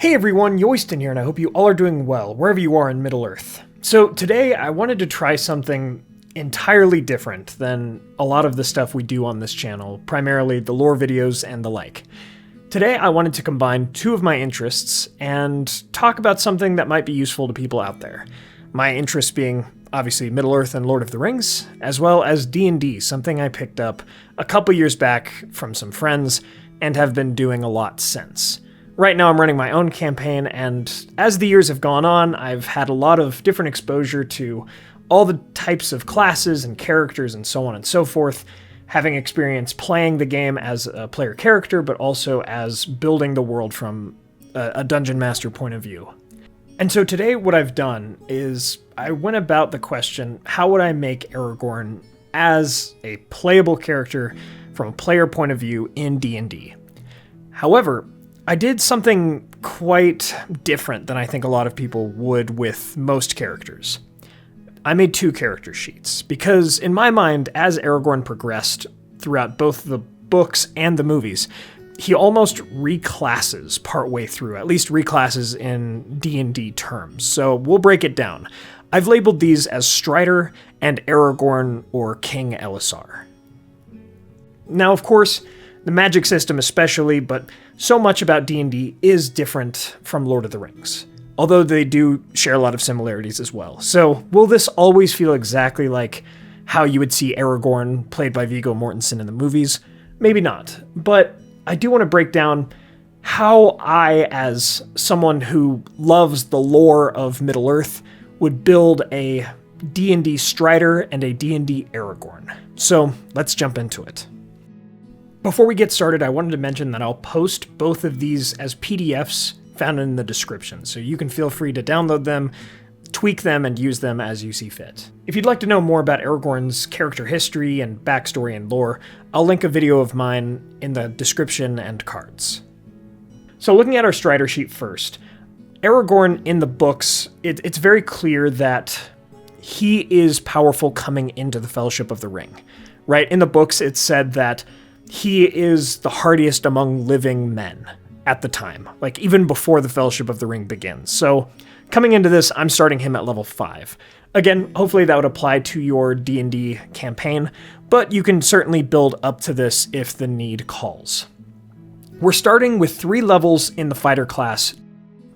Hey everyone, Yoyston here, and I hope you all are doing well, wherever you are in Middle-earth. So today I wanted to try something entirely different than a lot of the stuff we do on this channel, primarily the lore videos and the like. Today I wanted to combine two of my interests and talk about something that might be useful to people out there. My interests being obviously Middle-earth and Lord of the Rings, as well as D&D, something I picked up a couple years back from some friends and have been doing a lot since. Right now I'm running my own campaign, and as the years have gone on, I've had a lot of different exposure to all the types of classes and characters and so on and so forth, having experience playing the game as a player character, but also as building the world from a dungeon master point of view. And so today what I've done is I went about the question, how would I make Aragorn as a playable character from a player point of view in D&D? However, I did something quite different than I think a lot of people would with most characters. I made two character sheets, because in my mind, as Aragorn progressed throughout both the books and the movies, he almost reclasses partway through, at least reclasses in D&D terms, so we'll break it down. I've labeled these as Strider and Aragorn or King Elessar. Now, of course, the magic system especially, but so much about D&D is different from Lord of the Rings, although they do share a lot of similarities as well. So will this always feel exactly like how you would see Aragorn played by Viggo Mortensen in the movies? Maybe not, but I do want to break down how I, as someone who loves the lore of Middle-earth, would build a D&D Strider and a D&D Aragorn. So let's jump into it. Before we get started, I wanted to mention that I'll post both of these as PDFs found in the description, so you can feel free to download them, tweak them, and use them as you see fit. If you'd like to know more about Aragorn's character history and backstory and lore, I'll link a video of mine in the description and cards. So looking at our Strider sheet first, Aragorn in the books, it's very clear that he is powerful coming into the Fellowship of the Ring, right? In the books, it's said that he is the hardiest among living men at the time, like even before the Fellowship of the Ring begins. So coming into this, I'm starting him at level 5. Again, hopefully that would apply to your D&D campaign, but you can certainly build up to this if the need calls. We're starting with 3 levels in the fighter class,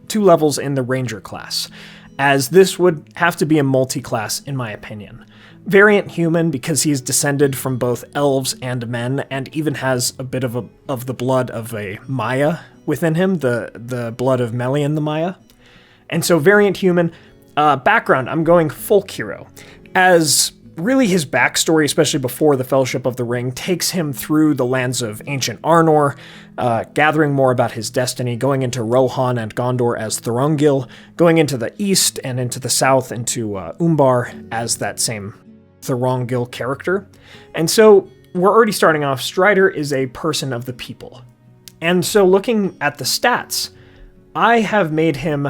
2 levels in the ranger class, as this would have to be a multi-class in my opinion. Variant human because he's descended from both elves and men, and even has a bit of the blood of a Maya within him, the blood of Merlin the Maya. And so variant human. Background, I'm going folk hero, as really his backstory, especially before the Fellowship of the Ring, takes him through the lands of ancient Arnor, gathering more about his destiny, going into Rohan and Gondor as Thorongil, going into the east and into the south into Umbar as that same Thorongil character. And so we're already starting off, Strider is a person of the people. And so looking at the stats, I have made him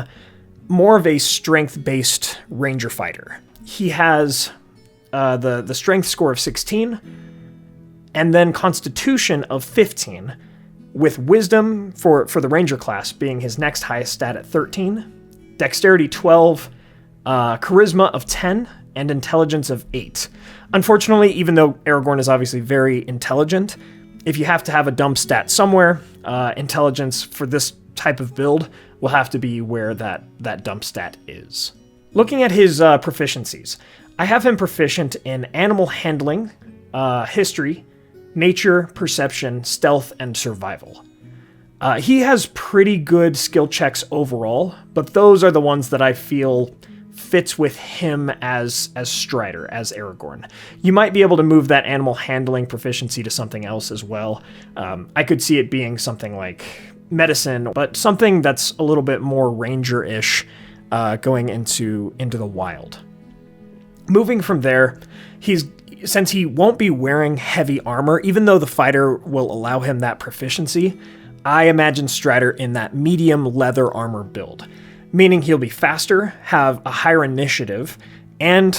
more of a strength-based ranger fighter. He has the strength score of 16, and then constitution of 15, with wisdom for the ranger class being his next highest stat at 13, dexterity 12, charisma of 10, and intelligence of 8. Unfortunately, even though Aragorn is obviously very intelligent, if you have to have a dump stat somewhere, intelligence for this type of build will have to be where that dump stat is. Looking at his proficiencies, I have him proficient in animal handling, history, nature, perception, stealth, and survival. He has pretty good skill checks overall, but those are the ones that I feel fits with him as Strider, as Aragorn. You might be able to move that animal handling proficiency to something else as well. I could see it being something like medicine, but something that's a little bit more ranger-ish going into the wild. Moving from there, since he won't be wearing heavy armor, even though the fighter will allow him that proficiency, I imagine Strider in that medium leather armor build, meaning he'll be faster, have a higher initiative, and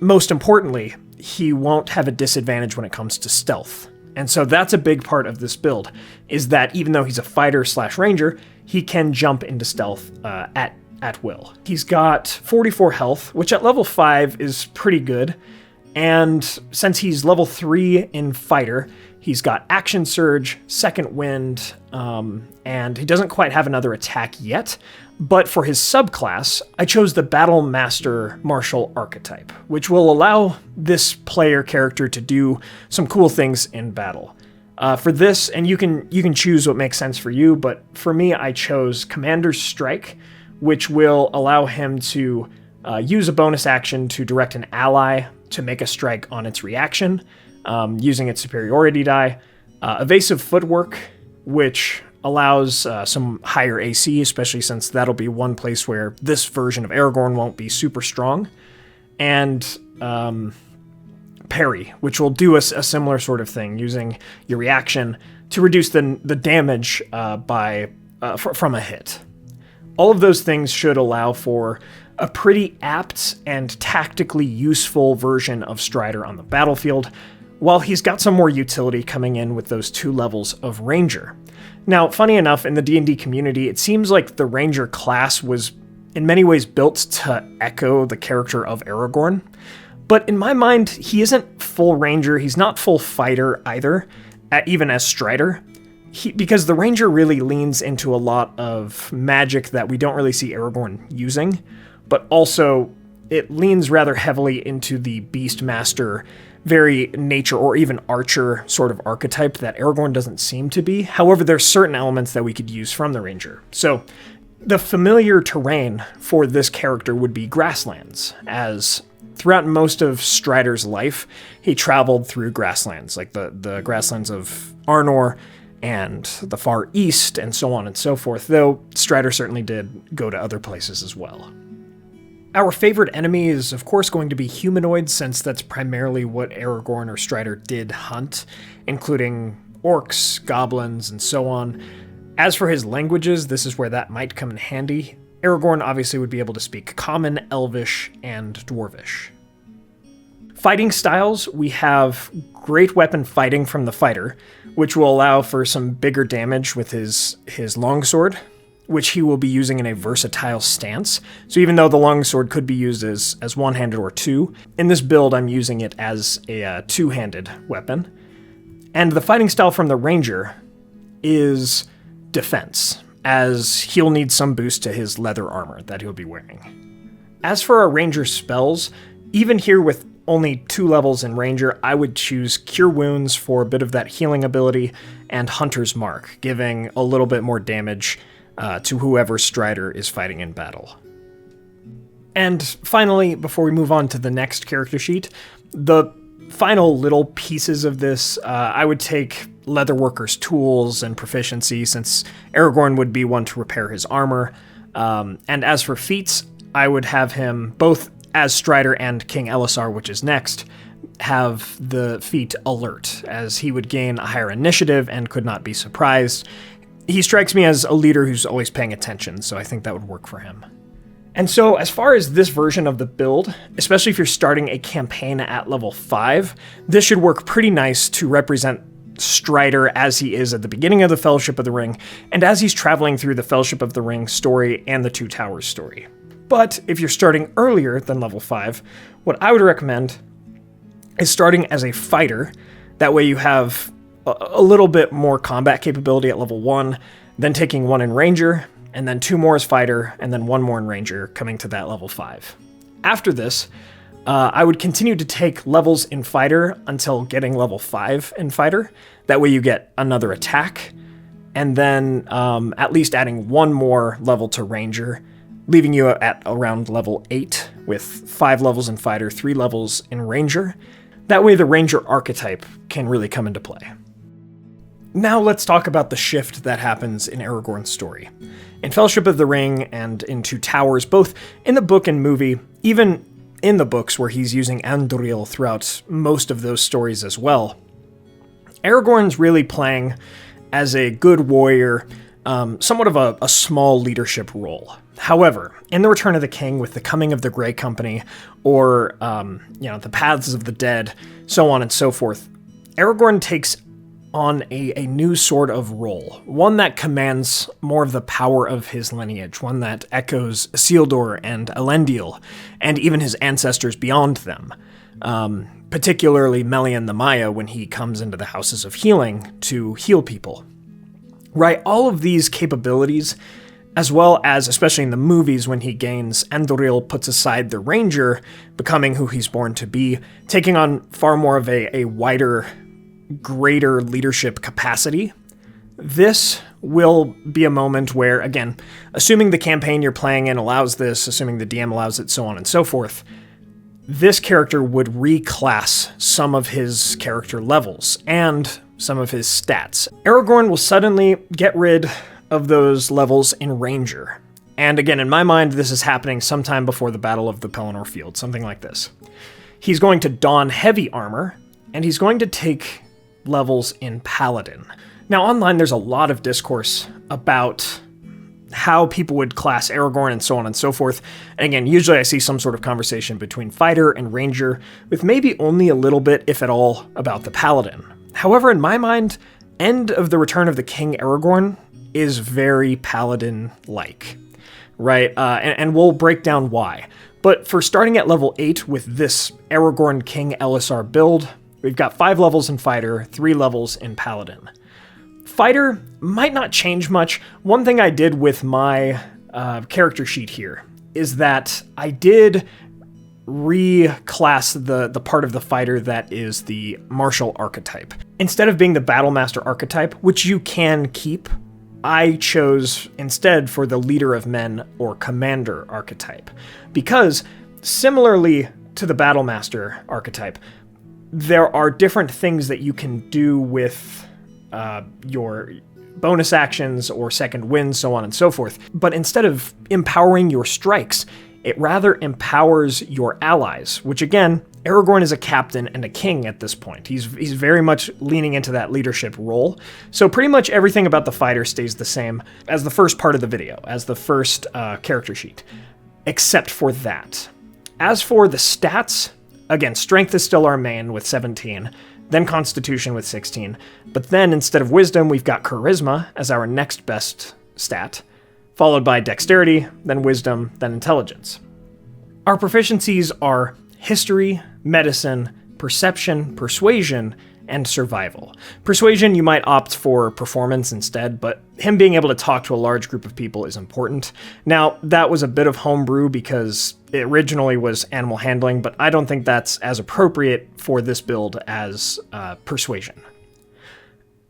most importantly, he won't have a disadvantage when it comes to stealth. And so that's a big part of this build, is that even though he's a fighter/ranger, he can jump into stealth at will. He's got 44 health, which at level 5 is pretty good. And since he's level 3 in fighter, he's got action surge, second wind, and he doesn't quite have another attack yet. But for his subclass, I chose the Battle Master Martial archetype, which will allow this player character to do some cool things in battle. For this, and you can choose what makes sense for you, but for me, I chose Commander's Strike, which will allow him to use a bonus action to direct an ally to make a strike on its reaction, using its superiority die. Evasive Footwork, which allows some higher AC, especially since that'll be one place where this version of Aragorn won't be super strong. And Parry, which will do a similar sort of thing, using your reaction to reduce the damage from a hit. All of those things should allow for a pretty apt and tactically useful version of Strider on the battlefield, while he's got some more utility coming in with those 2 levels of Ranger. Now, funny enough, in the D&D community, it seems like the Ranger class was in many ways built to echo the character of Aragorn, but in my mind, he isn't full Ranger, he's not full fighter either, even as Strider. Because the Ranger really leans into a lot of magic that we don't really see Aragorn using, but also it leans rather heavily into the Beastmaster, very nature or even archer sort of archetype that Aragorn doesn't seem to be. However, there's certain elements that we could use from the Ranger. So the familiar terrain for this character would be grasslands, as throughout most of Strider's life, he traveled through grasslands, like the grasslands of Arnor, and the Far East, and so on and so forth, though Strider certainly did go to other places as well. Our favorite enemy is, of course, going to be humanoids, since that's primarily what Aragorn or Strider did hunt, including orcs, goblins, and so on. As for his languages, this is where that might come in handy. Aragorn obviously would be able to speak Common, Elvish, and Dwarvish. Fighting styles, we have great weapon fighting from the fighter, which will allow for some bigger damage with his longsword, which he will be using in a versatile stance. So even though the longsword could be used as one-handed or two, in this build I'm using it as a two-handed weapon. And the fighting style from the Ranger is defense, as he'll need some boost to his leather armor that he'll be wearing. As for our Ranger spells, even here with only 2 levels in Ranger, I would choose Cure Wounds for a bit of that healing ability, and Hunter's Mark, giving a little bit more damage to whoever Strider is fighting in battle. And finally, before we move on to the next character sheet, the final little pieces of this, I would take Leatherworker's tools and proficiency, since Aragorn would be one to repair his armor. And as for feats, I would have him, both as Strider and King Elessar, which is next, have the feat Alert, as he would gain a higher initiative and could not be surprised. He strikes me as a leader who's always paying attention, so I think that would work for him. And so as far as this version of the build, especially if you're starting a campaign at level 5, this should work pretty nice to represent Strider as he is at the beginning of the Fellowship of the Ring, and as he's traveling through the Fellowship of the Ring story and the Two Towers story. But if you're starting earlier than level 5, what I would recommend is starting as a fighter. That way you have a little bit more combat capability at level 1, then taking 1 in Ranger, and then 2 more as fighter, and then 1 more in Ranger, coming to that level 5. After this, I would continue to take levels in fighter until getting level 5 in fighter. That way you get another attack, and then at least adding 1 more level to Ranger, leaving you at around level 8 with 5 levels in fighter, 3 levels in Ranger. That way the Ranger archetype can really come into play. Now let's talk about the shift that happens in Aragorn's story. In Fellowship of the Ring and in Two Towers, both in the book and movie, even in the books where he's using Anduril throughout most of those stories as well, Aragorn's really playing as a good warrior, somewhat of a small leadership role. However, in The Return of the King, with the coming of the Grey Company, or the Paths of the Dead, so on and so forth, Aragorn takes on a new sort of role, one that commands more of the power of his lineage, one that echoes Theodore and Elendil, and even his ancestors beyond them, particularly Melian the Maya when he comes into the Houses of Healing to heal people. Right, all of these capabilities, as well as, especially in the movies, when he gains Andoril, puts aside the Ranger, becoming who he's born to be, taking on far more of a wider, greater leadership capacity. This will be a moment where, again, assuming the campaign you're playing in allows this, assuming the DM allows it, so on and so forth, this character would reclass some of his character levels and some of his stats. Aragorn will suddenly get rid of those levels in Ranger. And again, in my mind, this is happening sometime before the Battle of the Pelennor Field, something like this. He's going to don heavy armor, and he's going to take levels in Paladin. Now, online, there's a lot of discourse about how people would class Aragorn and so on and so forth. And again, usually I see some sort of conversation between Fighter and Ranger, with maybe only a little bit, if at all, about the Paladin. However, in my mind, End of the Return of the King Aragorn is very Paladin-like, right? And we'll break down why. But for starting at level 8 with this Aragorn King Elessar build, we've got 5 levels in Fighter, 3 levels in Paladin. Fighter might not change much. One thing I did with my character sheet here is that I did reclass the part of the fighter that is the martial archetype. Instead of being the battlemaster archetype, which you can keep, I chose instead for the leader of men or commander archetype. Because similarly to the battlemaster archetype, there are different things that you can do with your bonus actions or second wind, so on and so forth. But instead of empowering your strikes, it rather empowers your allies, which again, Aragorn is a captain and a king at this point. He's very much leaning into that leadership role. So pretty much everything about the fighter stays the same as the first part of the video, as the first character sheet, except for that. As for the stats, again, strength is still our main with 17, then constitution with 16, but then instead of wisdom, we've got charisma as our next best stat, followed by dexterity, then wisdom, then intelligence. Our proficiencies are history, medicine, perception, persuasion, and survival. Persuasion, you might opt for performance instead, but him being able to talk to a large group of people is important. Now, that was a bit of homebrew because it originally was animal handling, but I don't think that's as appropriate for this build as persuasion.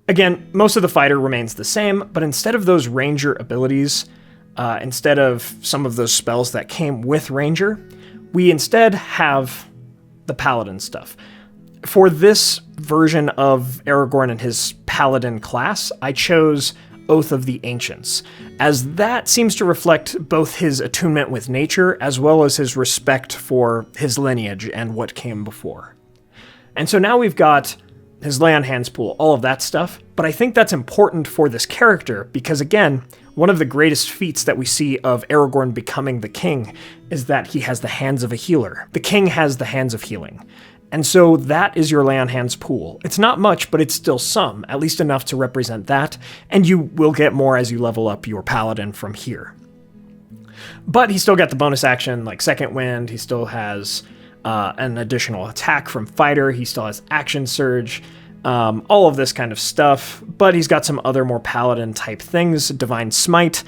Again, most of the fighter remains the same, but instead of those ranger abilities, instead of some of those spells that came with ranger, we instead have the paladin stuff. For this version of Aragorn and his paladin class, I chose Oath of the Ancients, as that seems to reflect both his attunement with nature as well as his respect for his lineage and what came before. And so now we've got his lay on hands pool, all of that stuff, but I think that's important for this character because, again, one of the greatest feats that we see of Aragorn becoming the king is that he has the hands of a healer. The king has the hands of healing. And so that is your lay on hands pool. It's not much, but it's still some, at least enough to represent that, and you will get more as you level up your paladin from here. But he still got the bonus action like second wind, he still has an additional attack from fighter, he still has action surge, all of this kind of stuff, but he's got some other more paladin type things, divine smite.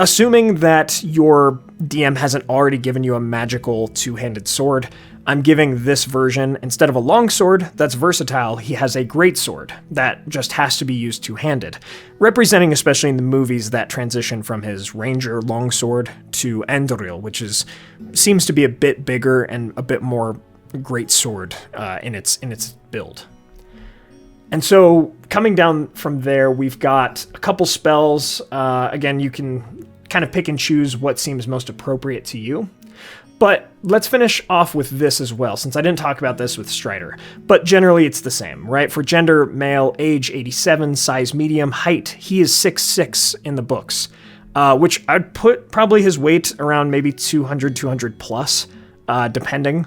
Assuming that your DM hasn't already given you a magical two-handed sword, I'm giving this version, instead of a longsword that's versatile, he has a greatsword that just has to be used two-handed, representing especially in the movies that transition from his ranger longsword to Andoril, which seems to be a bit bigger and a bit more greatsword in its build. And so coming down from there, we've got a couple spells. Again, you can kind of pick and choose what seems most appropriate to you. But let's finish off with this as well, since I didn't talk about this with Strider. But generally it's the same, right? For gender, male, age 87, size medium, height, he is 6'6" in the books, which I'd put probably his weight around maybe 200 plus, depending.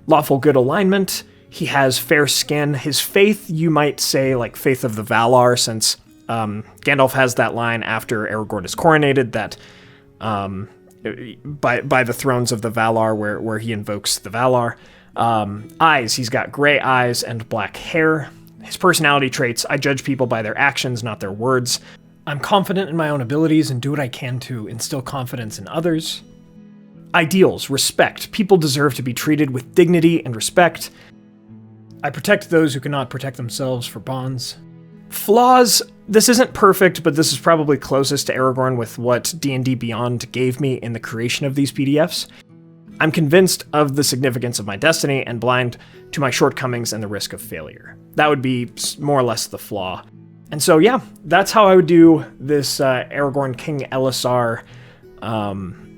Lawful good alignment. He has fair skin. His faith, you might say, like faith of the Valar, since Gandalf has that line after Aragorn is coronated that by the thrones of the Valar, where he invokes the Valar. Eyes, he's got gray eyes and black hair. His personality traits, I judge people by their actions, not their words. I'm confident in my own abilities and do what I can to instill confidence in others. Ideals, respect. People deserve to be treated with dignity and respect. I protect those who cannot protect themselves for bonds. Flaws, this isn't perfect, but this is probably closest to Aragorn with what D&D Beyond gave me in the creation of these PDFs. I'm convinced of the significance of my destiny and blind to my shortcomings and the risk of failure. That would be more or less the flaw. And so, yeah, that's how I would do this Aragorn King Elessar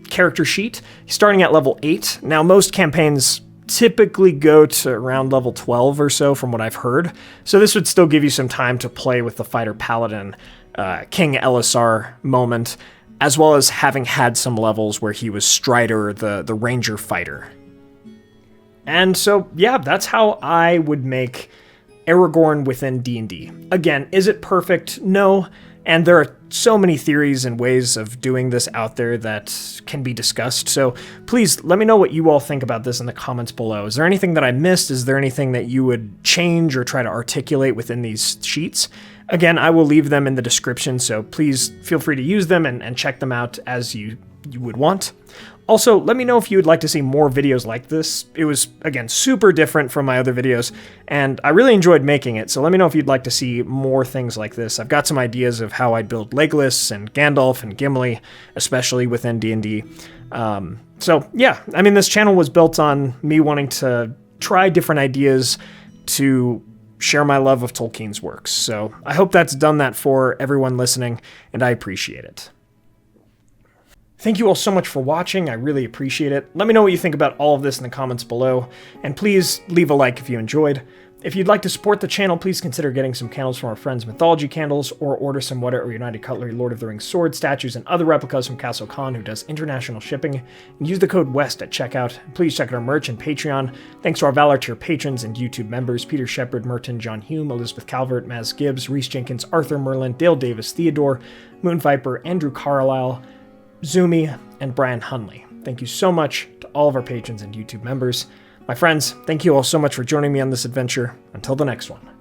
character sheet, starting at level 8. Now, most campaigns typically go to around level 12 or so from what I've heard. So this would still give you some time to play with the Fighter Paladin King Elessar moment, as well as having had some levels where he was Strider, the Ranger Fighter. And so, yeah, that's how I would make Aragorn within D&D. Again, is it perfect? No. And there are so many theories and ways of doing this out there that can be discussed. So please let me know what you all think about this in the comments below. Is there anything that I missed? Is there anything that you would change or try to articulate within these sheets? Again, I will leave them in the description, so please feel free to use them and check them out as you would want. Also, let me know if you would like to see more videos like this. It was, again, super different from my other videos, and I really enjoyed making it, so let me know if you'd like to see more things like this. I've got some ideas of how I'd build Legolas and Gandalf and Gimli, especially within D&D. So, yeah, I mean, this channel was built on me wanting to try different ideas to share my love of Tolkien's works, so I hope that's done that for everyone listening, and I appreciate it. Thank you all so much for watching, I really appreciate it. Let me know what you think about all of this in the comments below, and please leave a like if you enjoyed. If you'd like to support the channel, please consider getting some candles from our friends Mythologie Candles, or order some Weta or United Cutlery Lord of the Rings sword statues and other replicas from Castle Kon, who does international shipping, and use the code WEST at checkout. Please check out our merch and Patreon. Thanks to our Valar tier patrons and YouTube members, Peter Shepard, Merton, John Hume, Elizabeth Calvert, Maz Gibs, Reese Jenkins, Arthur Merlin, Dale Davis, Theodore, Moon Viper, Andrew Carlisle, Zoomi, and Brian Hunley. Thank you so much to all of our patrons and YouTube members. My friends, thank you all so much for joining me on this adventure. Until the next one.